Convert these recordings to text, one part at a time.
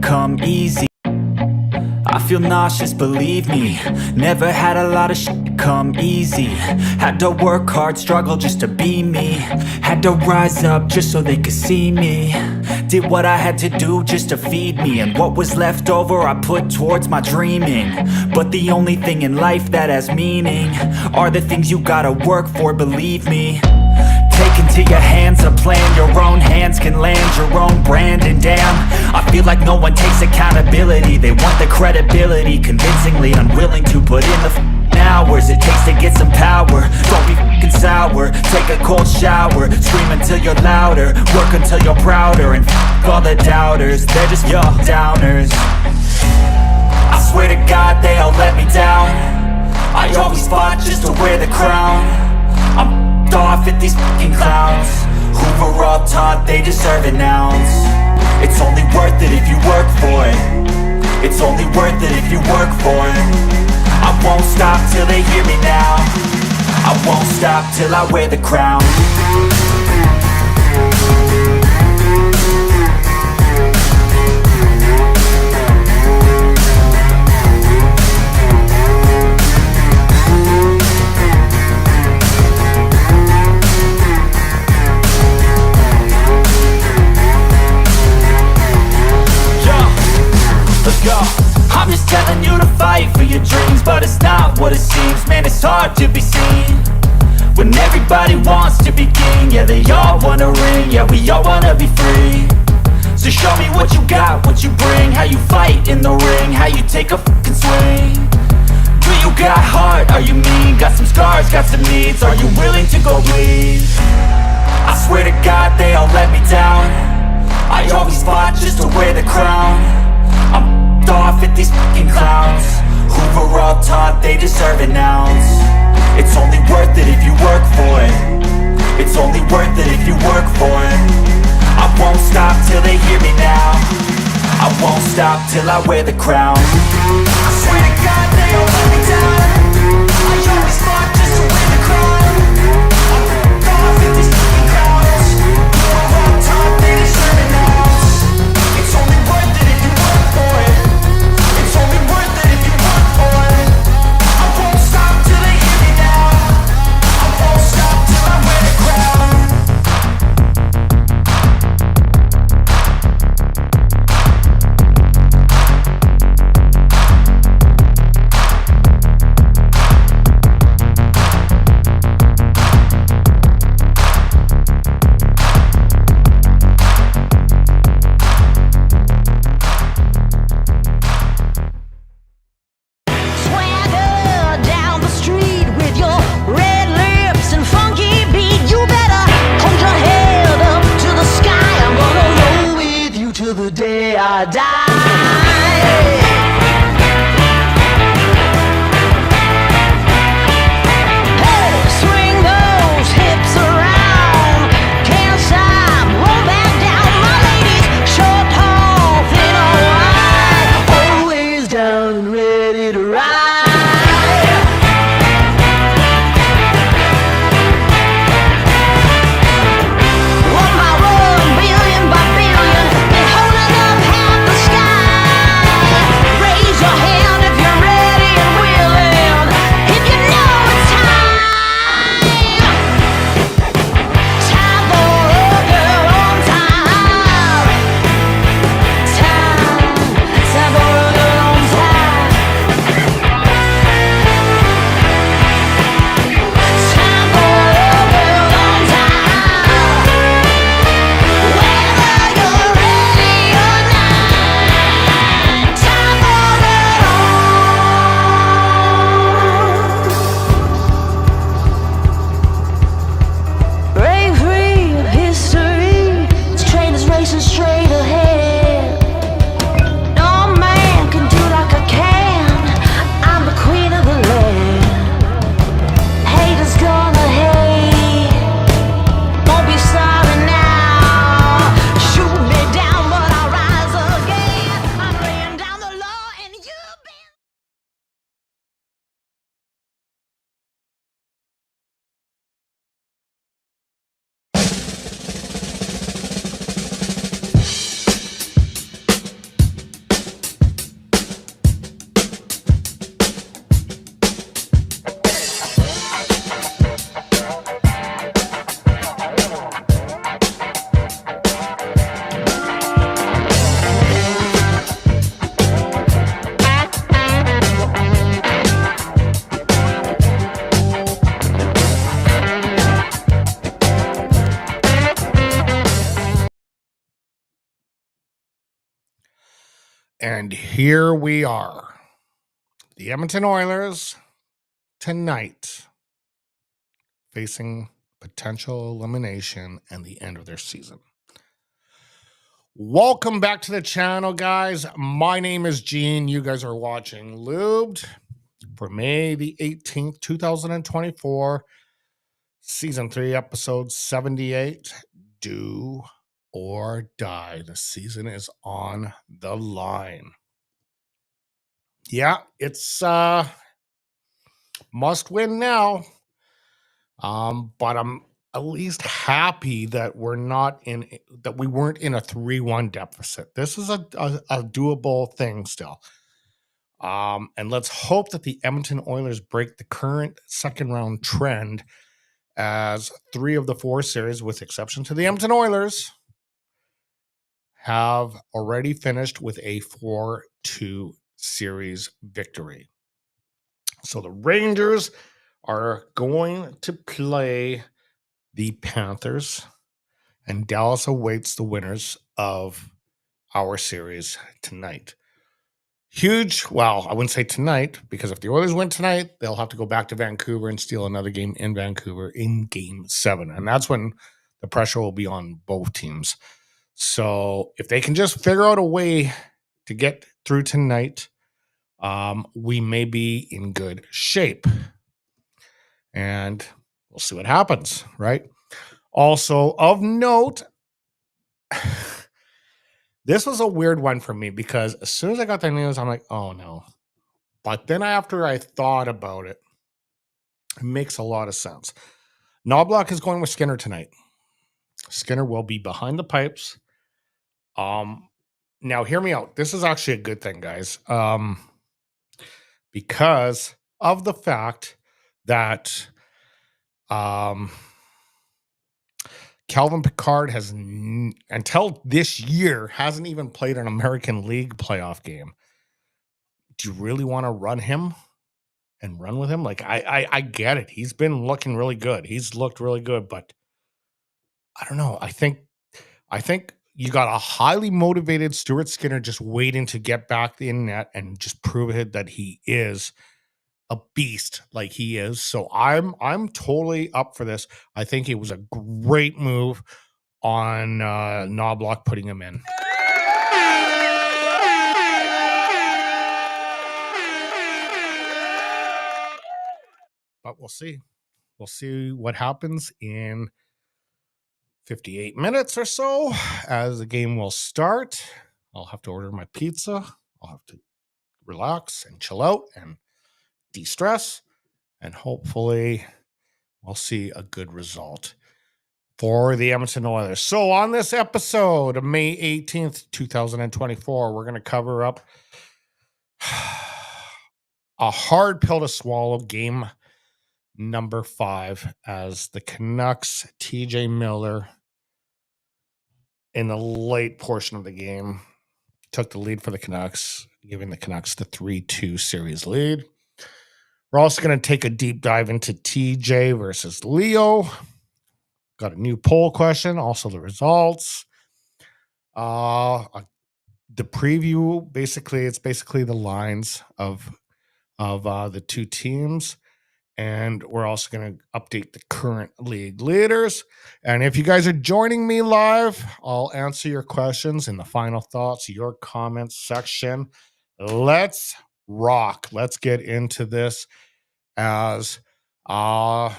come easy. I feel nauseous, believe me. Never had a lot of shit come easy. Had to work hard, struggle just to be me. Had to rise up just so they could see me. Did what I had to do just to feed me, and what was left over I put towards my dreaming. But the only thing in life that has meaning are the things you gotta work for, believe me. Take into your hands a plan, your own hands can land your own brand. And damn, I feel like no one takes accountability. They want the credibility, convincingly unwilling to put in the hours it takes to get some power. Don't be f***ing sour, take a cold shower. Scream until you're louder, work until you're prouder. And f*** all the doubters, they're just your downers. I swear to God they all let me down. I always fought just to wear the crown. I'm off at these fucking clowns who were all taught they deserve an ounce. It's only worth it if you work for it. It's only worth it if you work for it. I won't stop till they hear me now. I won't stop till I wear the crown. I'm just telling you to fight for your dreams, but it's not what it seems. Man, it's hard to be seen when everybody wants to be king. Yeah, they all wanna ring, yeah, we all wanna be free. So show me what you got, what you bring, how you fight in the ring, how you take a fucking swing. Do you got heart, are you mean? Got some scars, got some needs, are you willing to go bleed? I swear to God they all let me down. I always fought just to wear the crown. I'm off at these fucking clowns who were all taught they deserve an ounce. It's only worth it if you work for it. It's only worth it if you work for it. I won't stop till they hear me now. I won't stop till I wear the crown. I swear to God they all let me down. I always fought just to wear the crown. I'm off at these fucking clowns who were all taught they deserve an ounce. It's only worth it if you work for it. It's only worth it if you work for it. I won't stop till they hear me now. I won't stop till I wear the crown. And here we are. The Edmonton Oilers tonight facing potential elimination and the end of their season. Welcome back to the channel, guys. My name is Gene. You guys are watching Lubed for May the 18th, 2024, Season 3, Episode 78, Do or Die. The season is on the line. Yeah, it's must win now. But I'm at least happy that we weren't in a 3-1 deficit. This is a doable thing still. And let's hope that the Edmonton Oilers break the current second round trend, as 3 of the 4 series, with exception to the Edmonton Oilers, have already finished with a 4-2 series victory. So the Rangers are going to play the Panthers, and Dallas awaits the winners of our series tonight. Huge. Well, I wouldn't say tonight, because if the Oilers win tonight, they'll have to go back to Vancouver and steal another game in Vancouver in Game 7. And that's when the pressure will be on both teams. So if they can just figure out a way to get through tonight, we may be in good shape. And we'll see what happens, right? Also, of note, this was a weird one for me, because as soon as I got the news, I'm like, oh no. But then after I thought about it, it makes a lot of sense. Knobloch is going with Skinner tonight. Skinner will be behind the pipes. Now hear me out. This is actually a good thing, guys. Because of the fact that Calvin Pickard has, until this year, hasn't even played an American League playoff game. Do you really want to run him and run with him? Like, I get it. He's been looking really good. He's looked really good, but I don't know. I think you got a highly motivated Stuart Skinner just waiting to get back in net and just prove it that he is a beast like he is. So I'm totally up for this. I think it was a great move on Knobloch putting him in. But we'll see. We'll see what happens in 58 minutes or so as the game will start. I'll have to order my pizza. I'll have to relax and chill out and de-stress, and hopefully we'll see a good result for the Edmonton Oilers. So on this episode of May 18th, 2024, we're going to cover up a hard pill to swallow game number 5, as the Canucks, TJ Miller, in the late portion of the game, took the lead for the Canucks, giving the Canucks the 3-2 series lead. We're also going to take a deep dive into TJ versus Leo. Got a new poll question, also the results. The preview, it's basically the lines of the two teams. And we're also going to update the current league leaders. And if you guys are joining me live, I'll answer your questions in the final thoughts, your comments section. Let's rock. Let's get into this, as that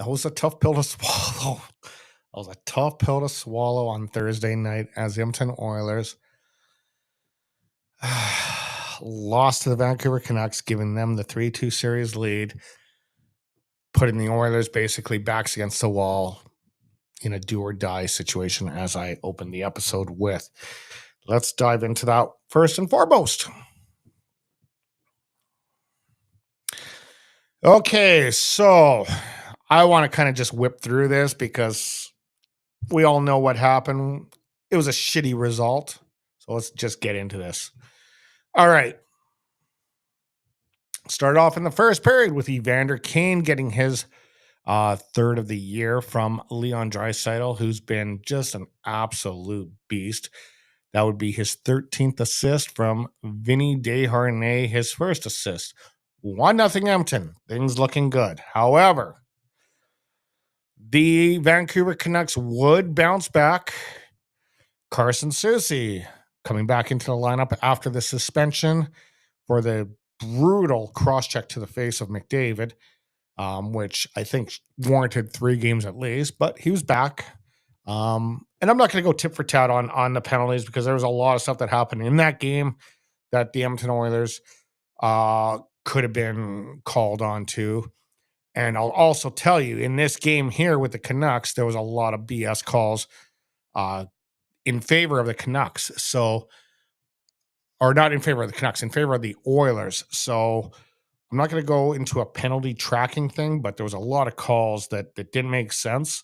was a tough pill to swallow. That was a tough pill to swallow on Thursday night, as the Edmonton Oilers lost to the Vancouver Canucks, giving them the 3-2 series lead, putting the Oilers basically backs against the wall in a do-or-die situation, as I opened the episode with. Let's dive into that first and foremost. Okay, so I want to kind of just whip through this, because we all know what happened. It was a shitty result. So let's just get into this. All right. Started off in the first period with Evander Kane getting his third of the year from Leon Draisaitl, who's been just an absolute beast. That would be his 13th assist from Vinny Desharnais, his first assist. 1-0 Edmonton. Things looking good. However, the Vancouver Canucks would bounce back. Carson Soucy coming back into the lineup after the suspension for the brutal cross-check to the face of McDavid, which I think warranted 3 games at least, but he was back. And I'm not going to go tit for tat on the penalties because there was a lot of stuff that happened in that game that the Edmonton Oilers could have been called on to. And I'll also tell you, in this game here with the Canucks, there was a lot of BS calls in favor of the Canucks. So, or not in favor of the Canucks, in favor of the Oilers. So I'm not going to go into a penalty tracking thing, but there was a lot of calls that didn't make sense.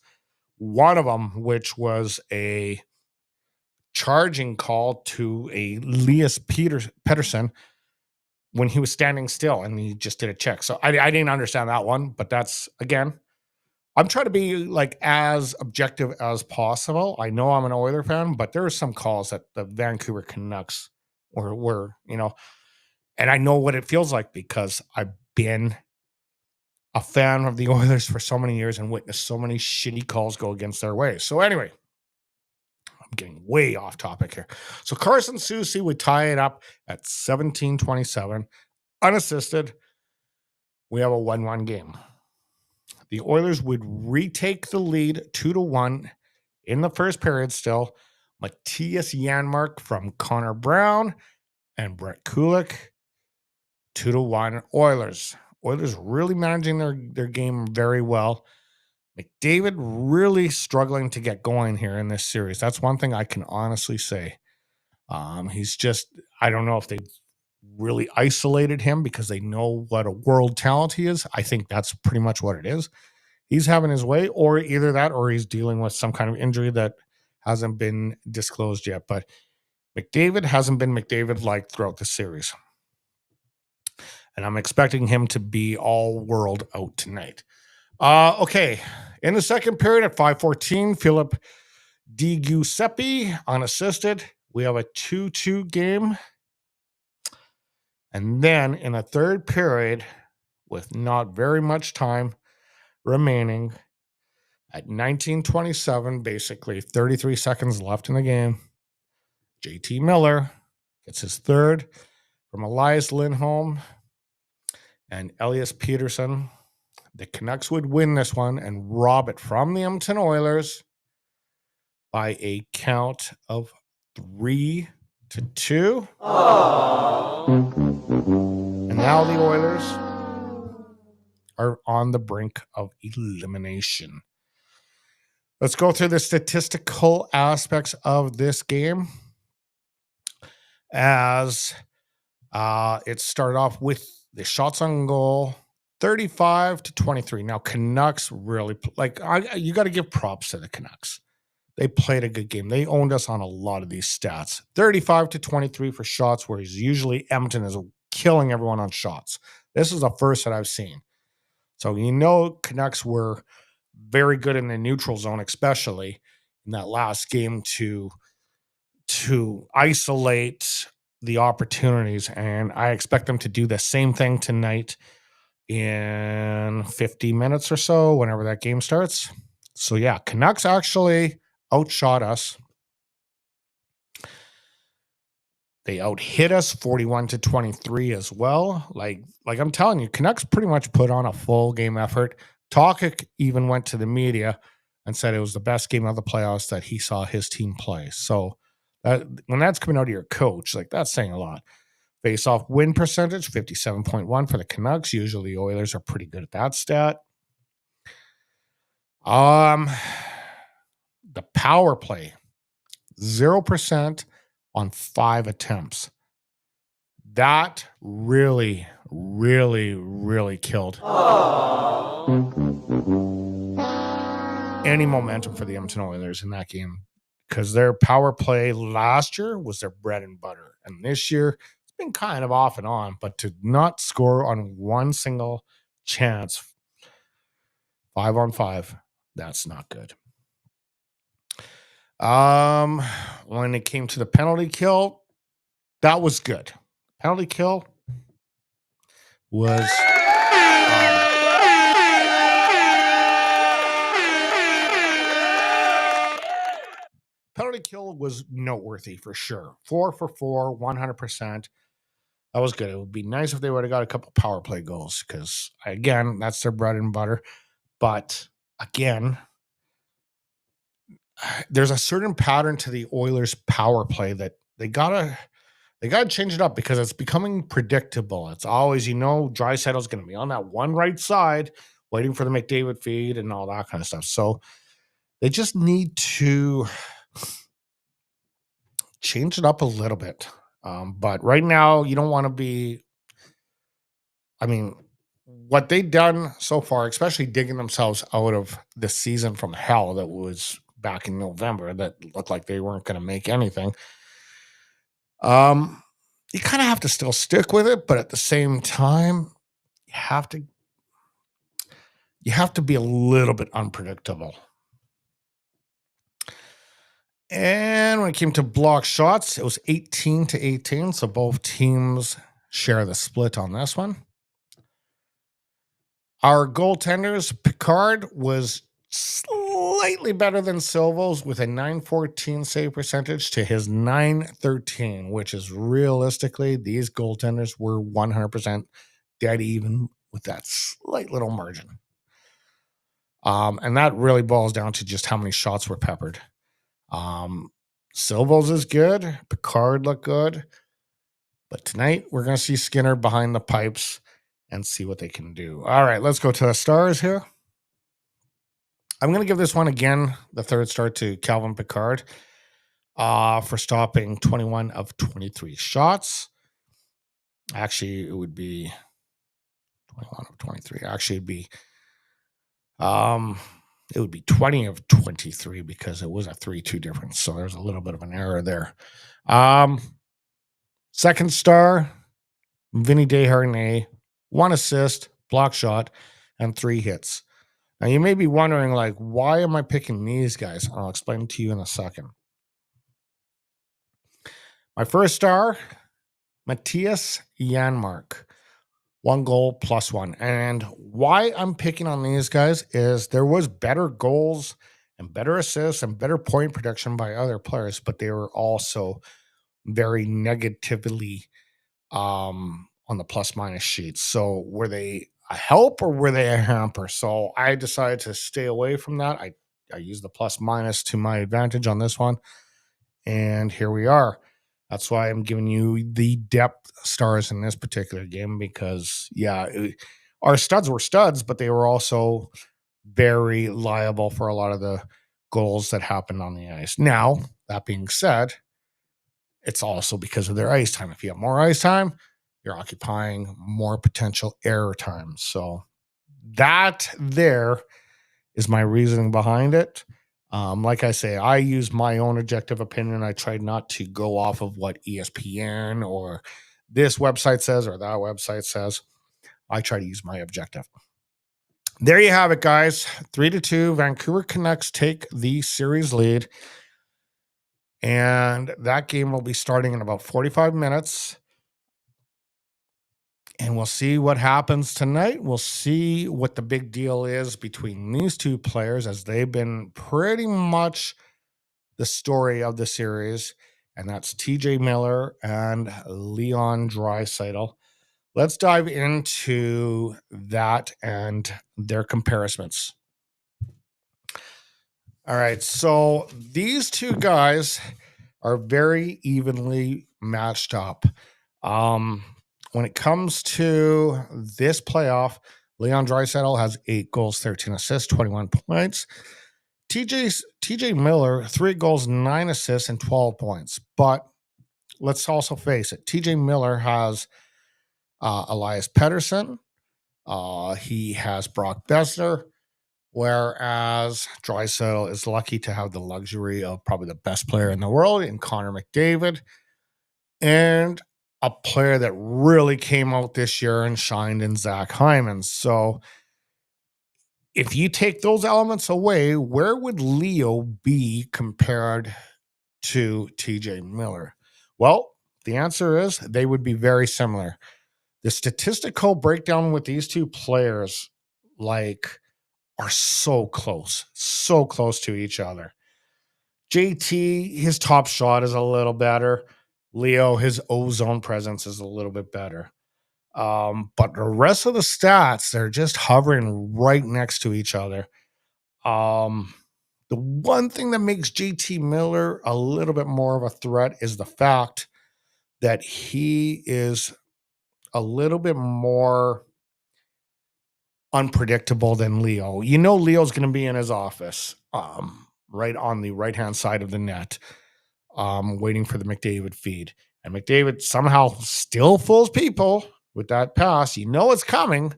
One of them, which was a charging call to a Elias Pettersson when he was standing still and he just did a check. So I didn't understand that one, but that's, again, I'm trying to be like as objective as possible. I know I'm an Oiler fan, but there are some calls that the Vancouver Canucks were, and I know what it feels like because I've been a fan of the Oilers for so many years and witnessed so many shitty calls go against their way. So anyway, I'm getting way off topic here. So Carson Soucy would tie it up at 17-27, unassisted. We have a 1-1 game. The Oilers would retake the lead 2-1 in the first period still. Matthias Janmark from Connor Brown and Brett Kulik. 2-1 Oilers. Oilers really managing their game very well. McDavid really struggling to get going here in this series. That's one thing I can honestly say. He's just, I don't know if they've really isolated him because they know what a world talent he is. I think that's pretty much what it is. He's having his way, or either that, or he's dealing with some kind of injury that hasn't been disclosed yet. But McDavid hasn't been McDavid-like throughout the series. And I'm expecting him to be all world out tonight. Okay. In the second period at 5:14, Philip Di Giuseppe unassisted. We have a 2-2 game. And then in the third period, with not very much time remaining, at 19:27, basically 33 seconds left in the game, JT Miller gets his third from Elias Lindholm and Elias Pettersson. The Canucks would win this one and rob it from the Edmonton Oilers by a count of 3-2. And now the Oilers are on the brink of elimination. Let's go through the statistical aspects of this game. As it started off with the shots on goal, 35-23. Now, Canucks really, you got to give props to the Canucks. They played a good game. They owned us on a lot of these stats. 35-23 for shots, whereas usually Edmonton is killing everyone on shots. This is the first that I've seen. So, Canucks were very good in the neutral zone, especially in that last game to isolate the opportunities. And I expect them to do the same thing tonight in 50 minutes or so, whenever that game starts. So, yeah, Canucks actually outshot us. They outhit us 41-23 as well. Like I'm telling you, Canucks pretty much put on a full game effort. Tokic even went to the media and said it was the best game of the playoffs that he saw his team play. So when that's coming out of your coach, that's saying a lot. Face-off win percentage, 57.1 for the Canucks. Usually the Oilers are pretty good at that stat. The power play, 0% on 5 attempts. That really, really, really killed any momentum for the Edmonton Oilers in that game, because their power play last year was their bread and butter. And this year, it's been kind of off and on, but to not score on one single chance, 5-on-5. That's not good. When it came to the penalty kill, that was good. Penalty kill was penalty kill was noteworthy for sure. 4 for 4, 100%. That was good. It would be nice if they would have got a couple power play goals because, again, that's their bread and butter. But again, there's a certain pattern to the Oilers' power play that they gotta change it up because it's becoming predictable. It's always, Draisaitl's going to be on that one right side, waiting for the McDavid feed and all that kind of stuff. So they just need to change it up a little bit. But right now, you don't want to be. I mean, what they've done so far, especially digging themselves out of the season from hell that was back in November, that looked like they weren't going to make anything. You kind of have to still stick with it, but at the same time, you have to be a little bit unpredictable. And when it came to block shots, it was 18-18, so both teams share the split on this one. Our goaltenders, Picard was slightly better than Silvos with a .914 save percentage to his .913, which is realistically, these goaltenders were 100% dead even with that slight little margin. And that really boils down to just how many shots were peppered. Silvos is good. Picard looked good. But tonight, we're going to see Skinner behind the pipes and see what they can do. All right, let's go to the stars here. I'm going to give this one again, the third star to Calvin Picard for stopping 21 of 23 shots. Actually, it would be 21 of 23. Actually, it would be 20 of 23 because it was a 3-2 difference. So there's a little bit of an error there. Second star, Vinny Desharnais, 1 assist, block shot, and 3 hits. Now, you may be wondering, why am I picking these guys? I'll explain to you in a second. My first star, Matthias Janmark, 1 goal plus 1. And why I'm picking on these guys is there was better goals and better assists and better point production by other players, but they were also very negatively on the plus minus sheets. So were they a help or were they a hamper? So I decided to stay away from that. I used the plus minus to my advantage on this one. And here we are. That's why I'm giving you the depth stars in this particular game because, our studs were studs, but they were also very liable for a lot of the goals that happened on the ice. Now, that being said, it's also because of their ice time. If you have more ice time, you're occupying more potential error time. So that there is my reasoning behind it. Like I say, I use my own objective opinion. I tried not to go off of what ESPN or this website says or that website says. I try to use my objective. There you have it, guys. 3-2. Vancouver Canucks take the series lead. And that game will be starting in about 45 minutes. And we'll see what happens tonight. We'll see what the big deal is between these two players as they've been pretty much the story of the series. And that's TJ Miller and Leon Draisaitl. Let's dive into that and their comparisons. All right. So these two guys are very evenly matched up. When it comes to this playoff, Leon Draisaitl has 8 goals, 13 assists, 21 points. TJ Miller, 3 goals, 9 assists, and 12 points. But let's also face it, TJ Miller has Elias Pettersson. He has Brock Besser, whereas Draisaitl is lucky to have the luxury of probably the best player in the world in Connor McDavid. And a player that really came out this year and shined in Zach Hyman. So if you take those elements away, where would Leo be compared to TJ Miller? Well, the answer is they would be very similar. The statistical breakdown with these two players, like, are so close to each other. JT, his top shot is a little better. Leo, his ozone presence is a little bit better. But the rest of the stats, they're just hovering right next to each other. The one thing that makes JT Miller a little bit more of a threat is the fact that he is a little bit more unpredictable than Leo. You know, Leo's going to be in his office, right on the right-hand side of the net, waiting for the McDavid feed. And McDavid somehow still fools people with that pass. You know it's coming,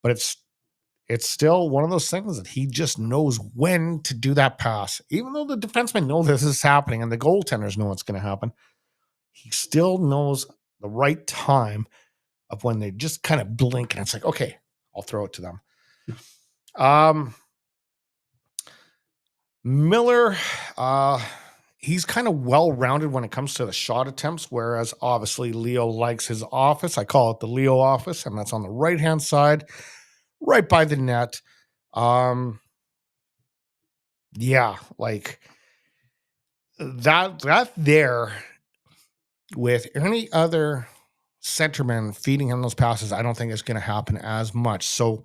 but it's still one of those things that he just knows when to do that pass. Even though the defensemen know this is happening and the goaltenders know it's going to happen, he still knows the right time of when they just kind of blink and it's like, okay, I'll throw it to them. Miller, he's kind of well-rounded when it comes to the shot attempts, whereas obviously Leo likes his office. I call it the Leo office, and that's on the right-hand side, right by the net. Yeah, like that there with any other centerman feeding him those passes, I don't think it's going to happen as much. So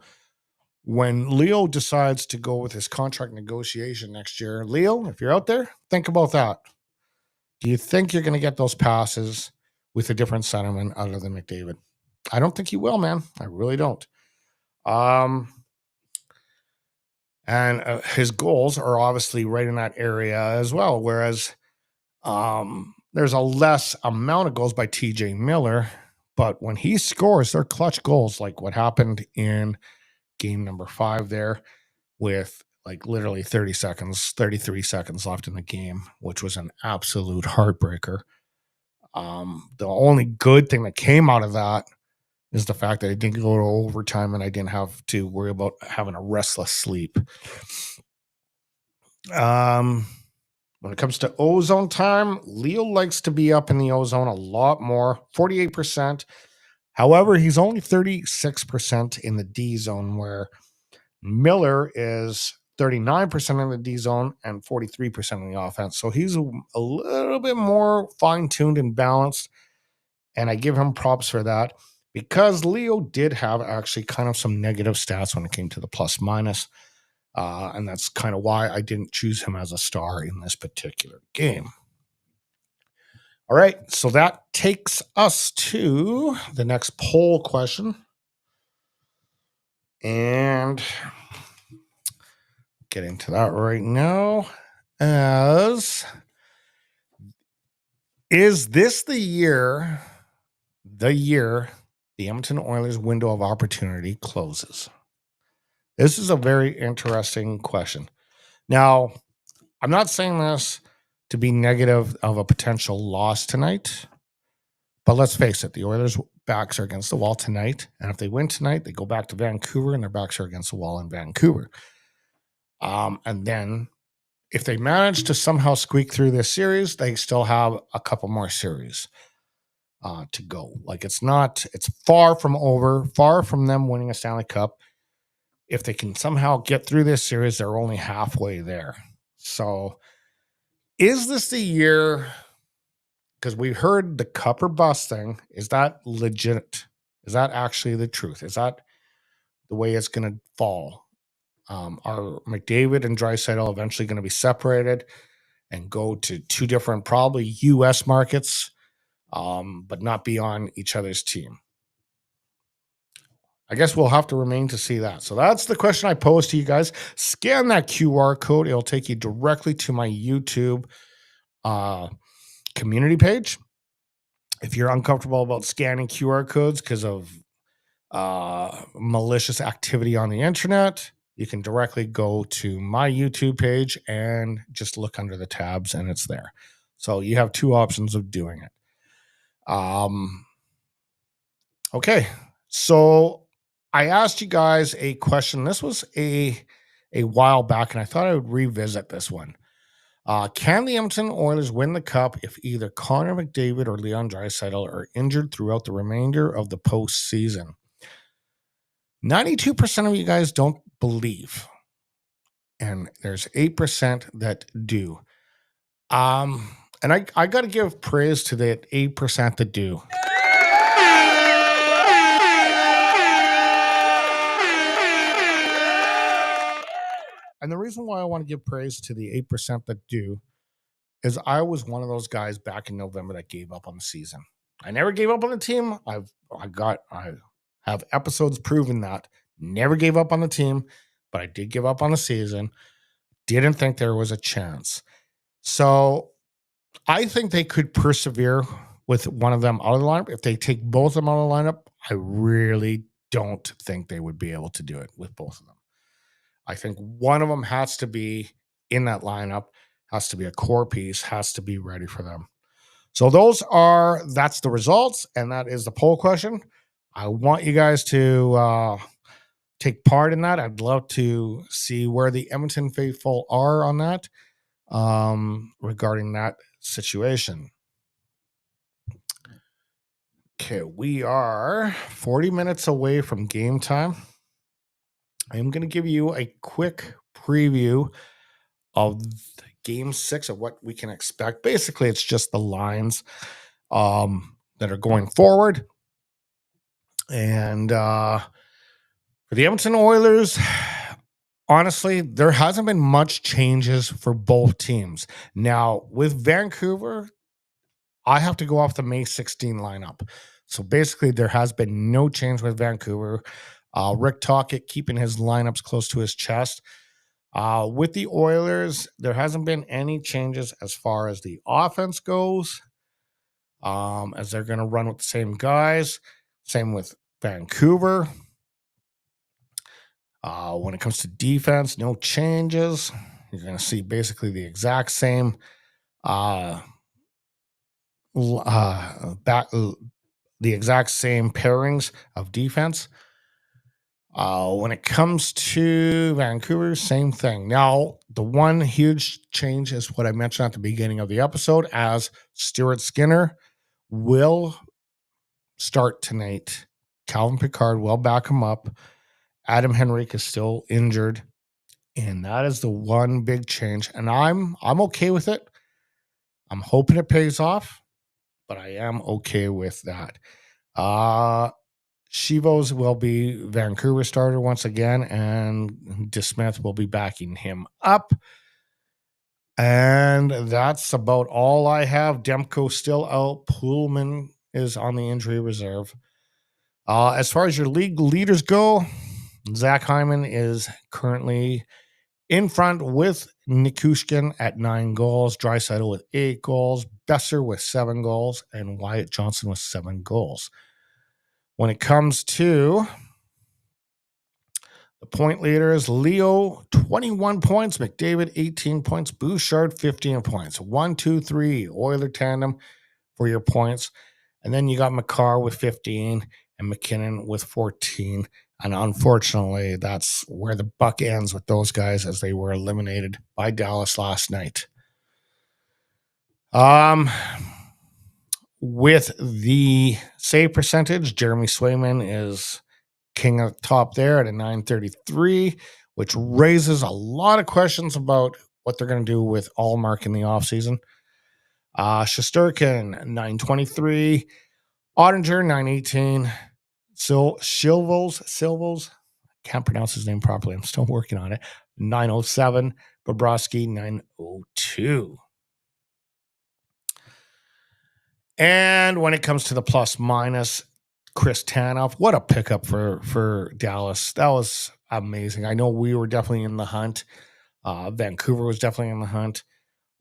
when Leo decides to go with his contract negotiation next year, Leo, if you're out there, think about that. Do you think you're going to get those passes with a different centerman other than McDavid? I don't think you will, man. I really don't. And his goals are obviously right in that area as well, whereas there's a less amount of goals by TJ Miller, but when he scores, they're clutch goals, like what happened in game number 5 there with like literally 33 seconds left in the game, which was an absolute heartbreaker. The only good thing that came out of that is the fact that I didn't go to overtime and I didn't have to worry about having a restless sleep. When it comes to ozone time, Leo likes to be up in the ozone a lot more, 48%. However, he's only 36% in the D zone, where Miller is 39% in the D zone and 43% in the offense. So he's a little bit more fine-tuned and balanced, and I give him props for that, because Leo did have actually kind of some negative stats when it came to the plus-minus. And that's kind of why I didn't choose him as a star in this particular game. All right, so that takes us to the next poll question. And get into that right now. Is this the year the Edmonton Oilers window of opportunity closes? This is a very interesting question. Now, I'm not saying this to be negative of a potential loss tonight, but let's face it, the Oilers' backs are against the wall tonight, and if they win tonight, they go back to Vancouver, and their backs are against the wall in Vancouver. And then if they manage to somehow squeak through this series, they still have a couple more series to go. Like, it's far from over, far from them winning a Stanley Cup. If they can somehow get through this series, they're only halfway there. So is this the year? Because we heard the cup or bust thing. Is that legit? Is that actually the truth? Is that the way it's going to fall? Are McDavid and Draisaitl eventually going to be separated and go to two different, probably U.S. markets, but not be on each other's team? I guess we'll have to remain to see that. So that's the question I posed to you guys. Scan that QR code. It'll take you directly to my YouTube community page. If you're uncomfortable about scanning QR codes because of malicious activity on the internet, you can directly go to my YouTube page and just look under the tabs and it's there. So you have two options of doing it. Okay. So I asked you guys a question. This was a a while back, and I thought I would revisit this one. Can the Edmonton Oilers win the cup if either Connor McDavid or Leon Draisaitl are injured throughout the remainder of the postseason? 92% of you guys don't believe, and there's 8% that do. And I got to give praise to that 8% that do. And the reason why I want to give praise to the 8% that do is I was one of those guys back in November that gave up on the season. I never gave up on the team. I have episodes proving that. Never gave up on the team, but I did give up on the season. Didn't think there was a chance. So I think they could persevere with one of them out of the lineup. If they take both of them out of the lineup, I really don't think they would be able to do it with both of them. I think one of them has to be in that lineup, has to be a core piece, has to be ready for them. So that's the results, and that is the poll question. I want you guys to take part in that. I'd love to see where the Edmonton faithful are on that regarding that situation. Okay, we are 40 minutes away from game time. I am going to give you a quick preview of game 6 of what we can expect. Basically, it's just the lines that are going forward. And for the Edmonton Oilers, honestly, there hasn't been much changes for both teams. Now, with Vancouver, I have to go off the May 16 lineup. So basically, there has been no change with Vancouver. Rick Tocchet keeping his lineups close to his chest. With the Oilers, there hasn't been any changes as far as the offense goes, as they're going to run with the same guys. Same with Vancouver. When it comes to defense, no changes. You're going to see basically the exact same the exact same pairings of defense. When it comes to Vancouver, same thing. Now, the one huge change is what I mentioned at the beginning of the episode, as Stuart Skinner will start tonight. Calvin Pickard will back him up. Adam Henrique is still injured, and that is the one big change. And I'm okay with it. I'm hoping it pays off, but I am okay with that. Chivos will be Vancouver starter once again, and DeSmith will be backing him up. And that's about all I have. Demko still out. Pullman is on the injury reserve. As far as your league leaders go, Zach Hyman is currently in front with Nikushkin at 9 goals, Draisaitl with 8 goals, Besser with 7 goals, and Wyatt Johnson with 7 goals. When it comes to the point leaders, Leo, 21 points, McDavid, 18 points, Bouchard, 15 points. 1, 2, 3, Oiler tandem for your points. And then you got McCarr with 15 and McKinnon with 14. And unfortunately, that's where the buck ends with those guys, as they were eliminated by Dallas last night. With the save percentage, Jeremy Swayman is king of the top there at a 933, which raises a lot of questions about what they're going to do with Allmark in the offseason. Shesterkin, 923. Ottinger, 918. Silvos, can't pronounce his name properly. I'm still working on it. 907. Bobrovsky, 902. And when it comes to the plus minus, Chris Tanev, what a pickup for Dallas. That was amazing. I know we were definitely in the hunt. Vancouver was definitely in the hunt.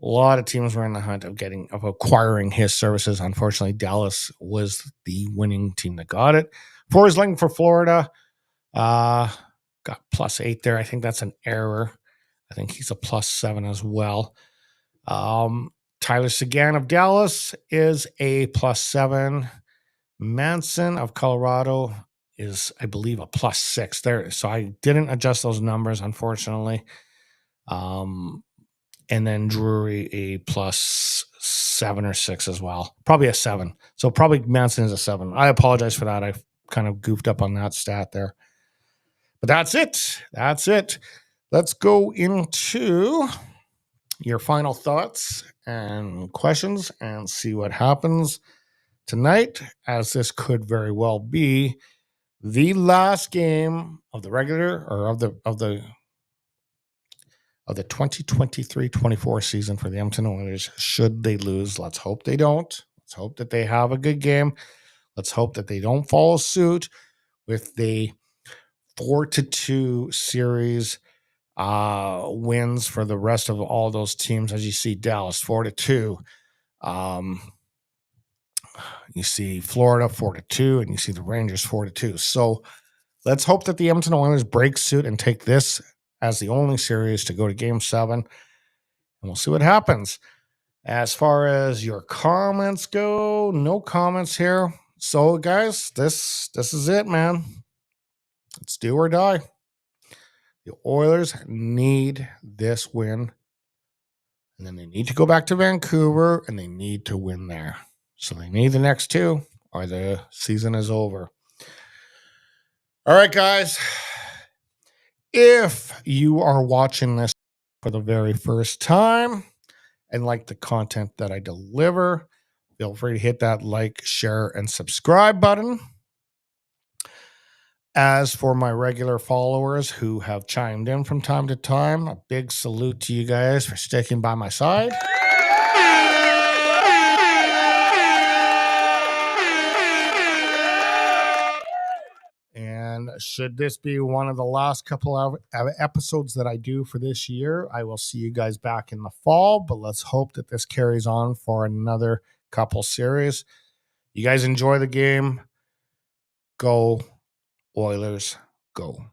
A lot of teams were in the hunt of acquiring his services. Unfortunately, Dallas was the winning team that got it. Forsling for Florida got +8 there. I think that's an error. I think he's a +7 as well. Tyler Seguin of Dallas is a +7. Manson of Colorado is, I believe, a +6 there. So I didn't adjust those numbers, unfortunately. And then Drury a +7 or 6 as well. Probably a 7. So probably Manson is a 7. I apologize for that. I kind of goofed up on that stat there. But that's it. That's it. Let's go into your final thoughts and questions and see what happens tonight, as this could very well be the last game of the regular or of the 2023-24 season for the Edmonton Oilers, should they lose. Let's hope they don't. Let's hope that they have a good game. Let's hope that they don't follow suit with the 4-2 series wins for the rest of all those teams. As you see, Dallas 4-2. You see Florida 4-2, and you see the Rangers 4-2. So let's hope that the Edmonton Oilers break suit and take this as the only series to go to Game 7, and we'll see what happens. As far as your comments go, no comments here. So, guys, this is it, man. It's do or die. The Oilers need this win, and then they need to go back to Vancouver, and they need to win there. So they need the next two, or the season is over. All right, guys. If you are watching this for the very first time and like the content that I deliver, feel free to hit that like, share, and subscribe button. As for my regular followers who have chimed in from time to time, a big salute to you guys for sticking by my side. And should this be one of the last couple of episodes that I do for this year, I will see you guys back in the fall. But let's hope that this carries on for another couple series. You guys enjoy the game. Go Oilers, go.